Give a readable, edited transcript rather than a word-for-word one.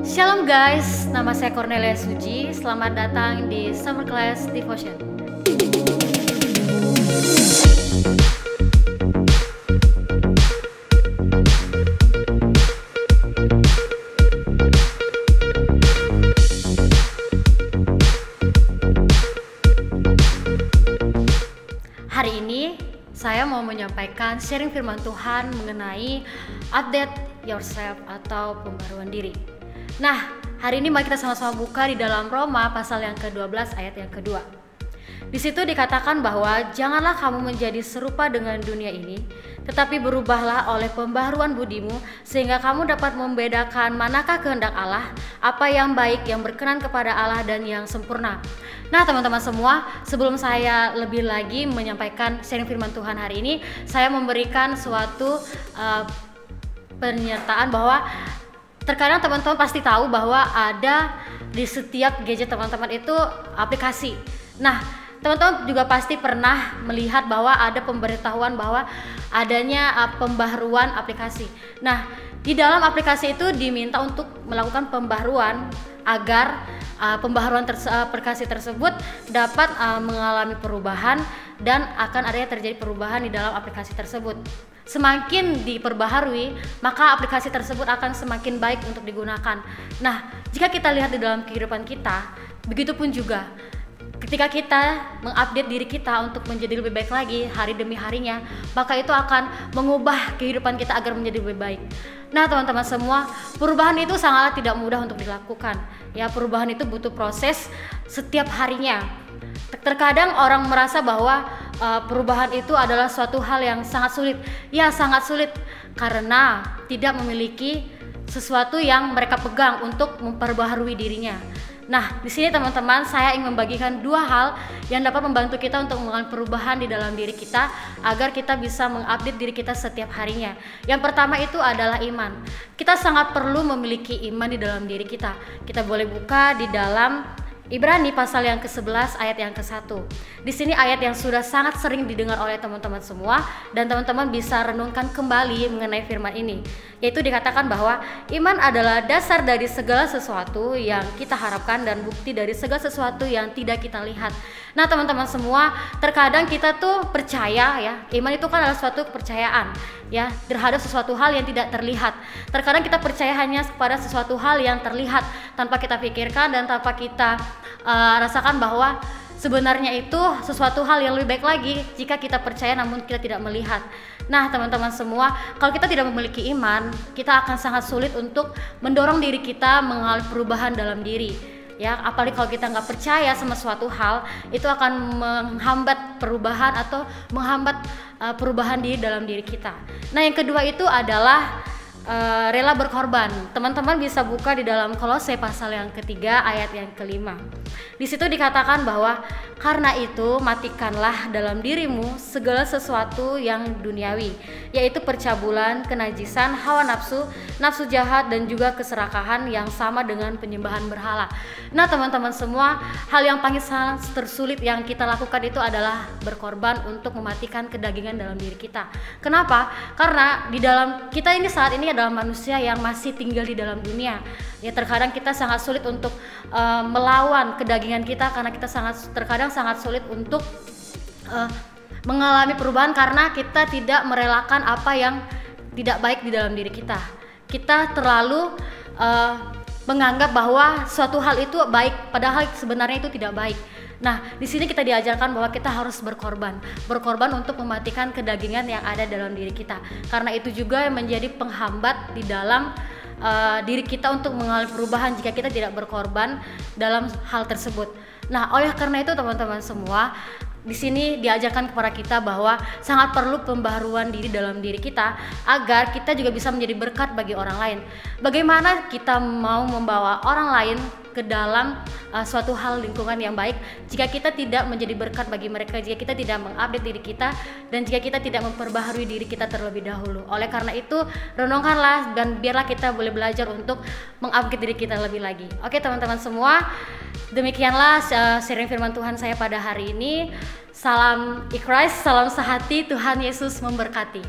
Shalom guys, nama saya Cornelia Suji. Selamat datang di Summer Class Devotion. Hari ini saya mau menyampaikan sharing firman Tuhan mengenai update yourself atau pembaruan diri. Nah, hari ini mari kita sama-sama buka di dalam Roma pasal yang ke-12 ayat yang kedua. Di situ dikatakan bahwa janganlah kamu menjadi serupa dengan dunia ini, tetapi berubahlah oleh pembaharuan budimu sehingga kamu dapat membedakan manakah kehendak Allah, apa yang baik, yang berkenan kepada Allah dan yang sempurna. Nah, teman-teman semua, sebelum saya lebih lagi menyampaikan sharing firman Tuhan hari ini, saya memberikan suatu pernyataan bahwa terkadang teman-teman pasti tahu bahwa ada di setiap gadget teman-teman itu aplikasi. Nah, teman-teman juga pasti pernah melihat bahwa ada pemberitahuan bahwa adanya pembaharuan aplikasi. Nah, di dalam aplikasi itu diminta untuk melakukan pembaharuan agar pembaharuan aplikasi tersebut dapat mengalami perubahan dan akan adanya terjadi perubahan di dalam aplikasi tersebut. Semakin diperbaharui, maka aplikasi tersebut akan semakin baik untuk digunakan. Nah, jika kita lihat di dalam kehidupan kita, begitupun juga ketika kita mengupdate diri kita untuk menjadi lebih baik lagi hari demi harinya, maka itu akan mengubah kehidupan kita agar menjadi lebih baik. Nah, teman-teman semua, perubahan itu sangat tidak mudah untuk dilakukan. Ya, perubahan itu butuh proses setiap harinya. Terkadang orang merasa bahwa perubahan itu adalah suatu hal yang sangat sulit. Ya, sangat sulit karena tidak memiliki sesuatu yang mereka pegang untuk memperbaharui dirinya. Nah, di sini teman-teman, saya ingin membagikan dua hal yang dapat membantu kita untuk mengalami perubahan di dalam diri kita agar kita bisa mengupdate diri kita setiap harinya. Yang pertama itu adalah iman. Kita sangat perlu memiliki iman di dalam diri kita. Kita boleh buka di dalam Ibrani pasal yang ke-11 ayat yang ke-1. Di sini ayat yang sudah sangat sering didengar oleh teman-teman semua dan teman-teman bisa renungkan kembali mengenai firman ini. Yaitu dikatakan bahwa iman adalah dasar dari segala sesuatu yang kita harapkan dan bukti dari segala sesuatu yang tidak kita lihat. Nah, teman-teman semua, terkadang kita tuh percaya ya, iman itu kan adalah suatu kepercayaan ya terhadap sesuatu hal yang tidak terlihat. Terkadang kita percaya hanya kepada sesuatu hal yang terlihat tanpa kita pikirkan dan tanpa kita rasakan bahwa sebenarnya itu sesuatu hal yang lebih baik lagi jika kita percaya namun kita tidak melihat. Nah, teman-teman semua, kalau kita tidak memiliki iman, kita akan sangat sulit untuk mendorong diri kita mengalami perubahan dalam diri. Ya, apalagi kalau kita nggak percaya sama suatu hal, itu akan menghambat perubahan atau menghambat perubahan di dalam diri kita. Nah, yang kedua itu adalah rela berkorban. Teman-teman bisa buka di dalam Kolose pasal yang ketiga ayat yang kelima. Di situ dikatakan bahwa karena itu matikanlah dalam dirimu segala sesuatu yang duniawi, yaitu percabulan, kenajisan, hawa nafsu, nafsu jahat dan juga keserakahan yang sama dengan penyembahan berhala. Nah, teman-teman semua, hal yang paling sangat tersulit yang kita lakukan itu adalah berkorban untuk mematikan kedagingan dalam diri kita. Kenapa? Karena di dalam kita ini saat ini adalah manusia yang masih tinggal di dalam dunia. Ya, terkadang kita sangat sulit untuk melawan kedagingan kita karena kita terkadang sangat sulit untuk mengalami perubahan karena kita tidak merelakan apa yang tidak baik di dalam diri kita. Kita terlalu menganggap bahwa suatu hal itu baik padahal sebenarnya itu tidak baik. Nah, di sini kita diajarkan bahwa kita harus berkorban untuk mematikan kedagingan yang ada dalam diri kita. Karena itu juga yang menjadi penghambat di dalam diri kita untuk mengalami perubahan jika kita tidak berkorban dalam hal tersebut. Nah, oleh karena itu teman-teman semua, di sini diajarkan kepada kita bahwa sangat perlu pembaharuan diri dalam diri kita agar kita juga bisa menjadi berkat bagi orang lain. Bagaimana kita mau membawa orang lain ke dalam suatu hal lingkungan yang baik jika kita tidak menjadi berkat bagi mereka, jika kita tidak mengupdate diri kita dan jika kita tidak memperbaharui diri kita terlebih dahulu. Oleh karena itu, renungkanlah dan biarlah kita boleh belajar untuk mengupgrade diri kita lebih lagi. Oke, teman-teman semua, demikianlah sharing firman Tuhan saya pada hari ini. Salam ikhlas, salam sehati, Tuhan Yesus memberkati.